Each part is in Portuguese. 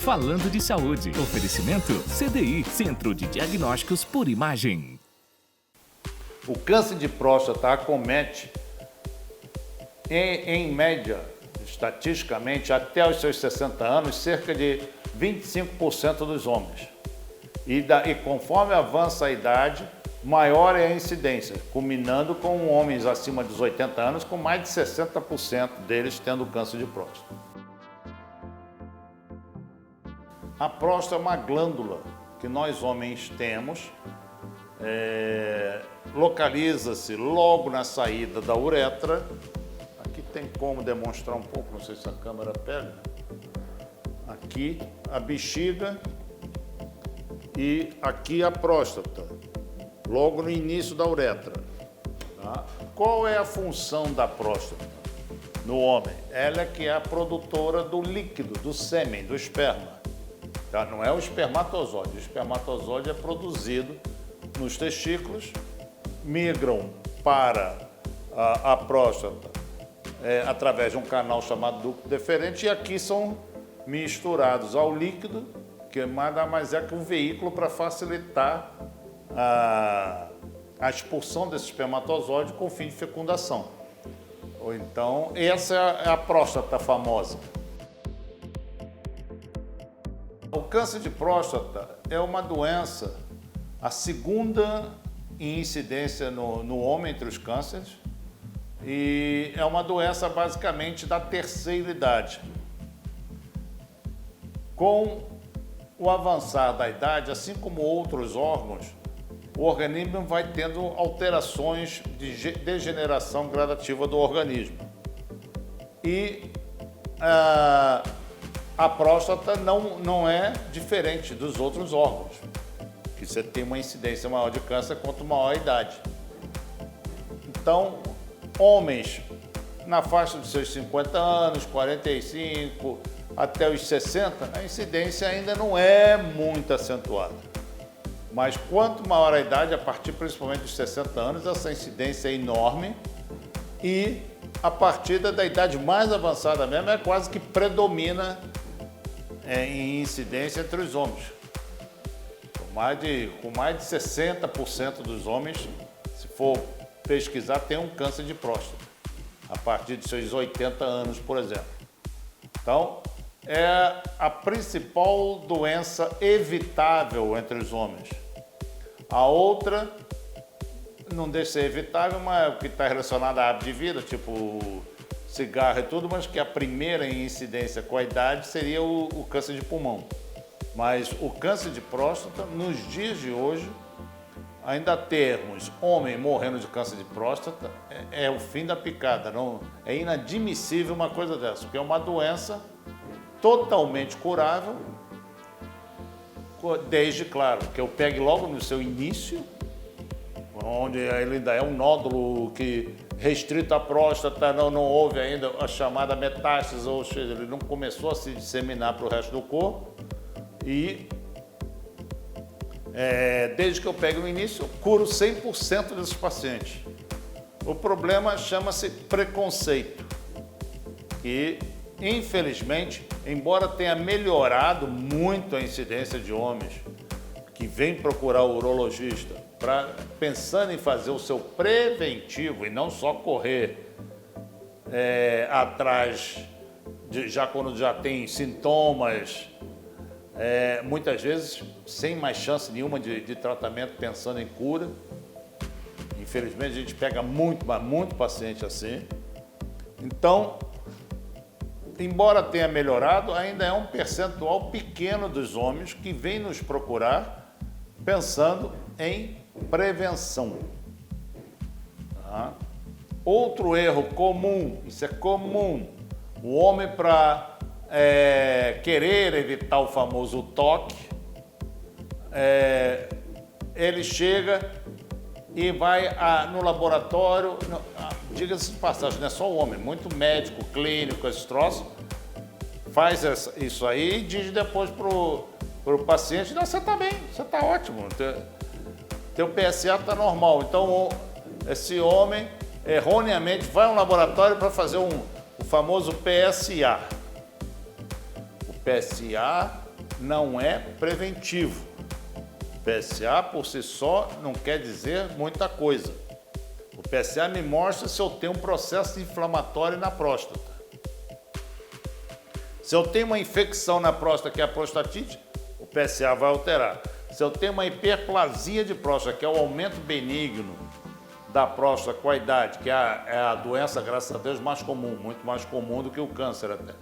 Falando de Saúde. Oferecimento CDI, Centro de Diagnósticos por Imagem. O câncer de próstata acomete, em média, estatisticamente, até os seus 60 anos, cerca de 25% dos homens. E conforme avança a idade, maior é a incidência, culminando com homens acima dos 80 anos, com mais de 60% deles tendo câncer de próstata. A próstata é uma glândula que nós homens temos, localiza-se logo na saída da uretra. Aqui tem como demonstrar um pouco, não sei se a câmera pega. Aqui a bexiga e aqui a próstata, logo no início da uretra. Tá? Qual é a função da próstata no homem? Ela é que é a produtora do líquido, do sêmen, do esperma. Tá? Não é o espermatozoide. O espermatozoide é produzido nos testículos, migram para a próstata através de um canal chamado ducto deferente e aqui são misturados ao líquido, que nada mais é que um veículo para facilitar a expulsão desse espermatozoide com o fim de fecundação. Ou então, essa é a próstata famosa. O câncer de próstata é uma doença, a segunda em incidência no homem entre os cânceres, e é uma doença basicamente da terceira idade. Com o avançar da idade, assim como outros órgãos, o organismo vai tendo alterações de degeneração gradativa do organismo. E a próstata não é diferente dos outros órgãos, que você tem uma incidência maior de câncer quanto maior a idade. Então, homens na faixa dos seus 50 anos, 45, até os 60, a incidência ainda não é muito acentuada. Mas quanto maior a idade, a partir principalmente dos 60 anos, essa incidência é enorme e a partir da idade mais avançada mesmo é quase que predomina em incidência entre os homens. Com mais de 60% dos homens, se for pesquisar, tem um câncer de próstata, a partir de seus 80 anos, por exemplo. Então, é a principal doença evitável entre os homens. A outra não deixa de ser evitável, mas que está relacionada a hábito de vida, tipo cigarro e tudo, mas que a primeira em incidência com a idade seria o câncer de pulmão. Mas o câncer de próstata, nos dias de hoje, ainda termos homem morrendo de câncer de próstata é o fim da picada. Não, é inadmissível uma coisa dessa, porque é uma doença totalmente curável, desde, claro, que eu pegue logo no seu início, onde ele ainda é um nódulo que restrito à próstata, não houve ainda a chamada metástase, ou seja, ele não começou a se disseminar para o resto do corpo. E desde que eu pego no início, eu curo 100% desses pacientes. O problema chama-se preconceito, que infelizmente, embora tenha melhorado muito a incidência de homens que vêm procurar o urologista pensando em fazer o seu preventivo e não só correr atrás, já quando já tem sintomas, muitas vezes sem mais chance nenhuma de tratamento, pensando em cura. Infelizmente, a gente pega muito paciente assim. Então, embora tenha melhorado, ainda é um percentual pequeno dos homens que vêm nos procurar pensando em prevenção. Tá? Outro erro comum, isso é comum, o homem para querer evitar o famoso toque, ele chega e vai no laboratório, diga-se de passagem, não é só o homem, muito médico, clínico, esses troços, faz isso aí e diz depois para o paciente, não, você está bem, você está ótimo, teu PSA está normal. Então, esse homem erroneamente vai ao laboratório para fazer o famoso PSA. O PSA não é preventivo. PSA por si só não quer dizer muita coisa. O PSA me mostra se eu tenho um processo inflamatório na próstata. Se eu tenho uma infecção na próstata, que é a prostatite, o PSA vai alterar. Se eu tenho uma hiperplasia de próstata, que é o aumento benigno da próstata com a idade, que é a doença, graças a Deus, mais comum, muito mais comum do que o câncer até,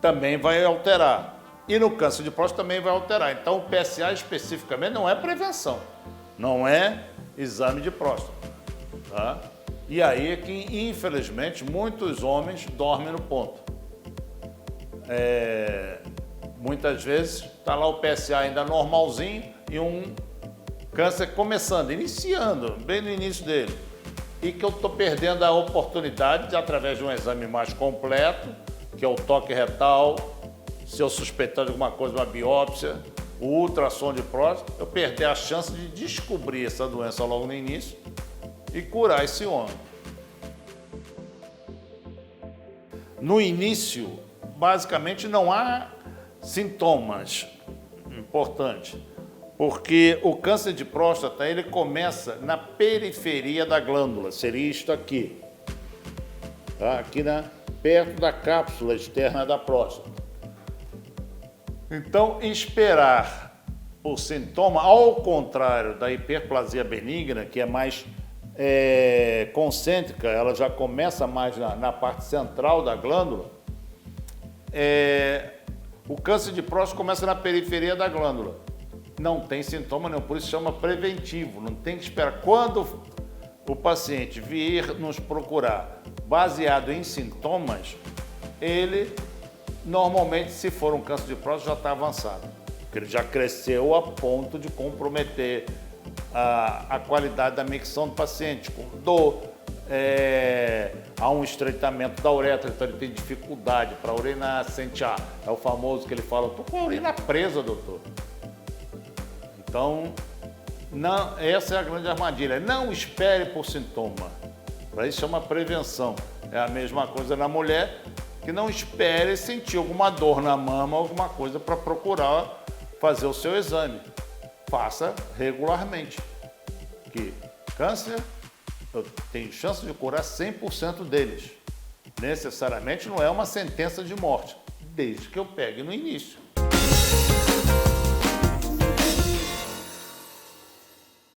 também vai alterar. E no câncer de próstata também vai alterar. Então, o PSA especificamente não é prevenção, não é exame de próstata. Tá? E aí é que, infelizmente, muitos homens dormem no ponto. Muitas vezes está lá o PSA ainda normalzinho e um câncer começando, iniciando, bem no início dele. E que eu estou perdendo a oportunidade de, através de um exame mais completo, que é o toque retal, se eu suspeitar de alguma coisa, uma biópsia, o ultrassom de próstata, eu perder a chance de descobrir essa doença logo no início e curar esse homem. No início, basicamente, não há sintomas importantes, porque o câncer de próstata ele começa na periferia da glândula, seria isto aqui, tá? Aqui perto da cápsula externa da próstata. Então, esperar o sintoma, ao contrário da hiperplasia benigna, que é mais concêntrica, ela já começa mais na parte central da glândula, o câncer de próstata começa na periferia da glândula. Não tem sintoma nenhum, por isso chama preventivo, não tem que esperar. Quando o paciente vir nos procurar baseado em sintomas, ele normalmente, se for um câncer de próstata, já está avançado, porque ele já cresceu a ponto de comprometer a qualidade da micção do paciente, com dor, há um estreitamento da uretra, então ele tem dificuldade para urinar, sente é o famoso que ele fala, estou com a urina presa, doutor. Então, não, essa é a grande armadilha, não espere por sintoma, para isso chama prevenção. É a mesma coisa na mulher, que não espere sentir alguma dor na mama, alguma coisa para procurar fazer o seu exame. Faça regularmente. Que câncer, eu tenho chance de curar 100% deles. Necessariamente não é uma sentença de morte, desde que eu pegue no início.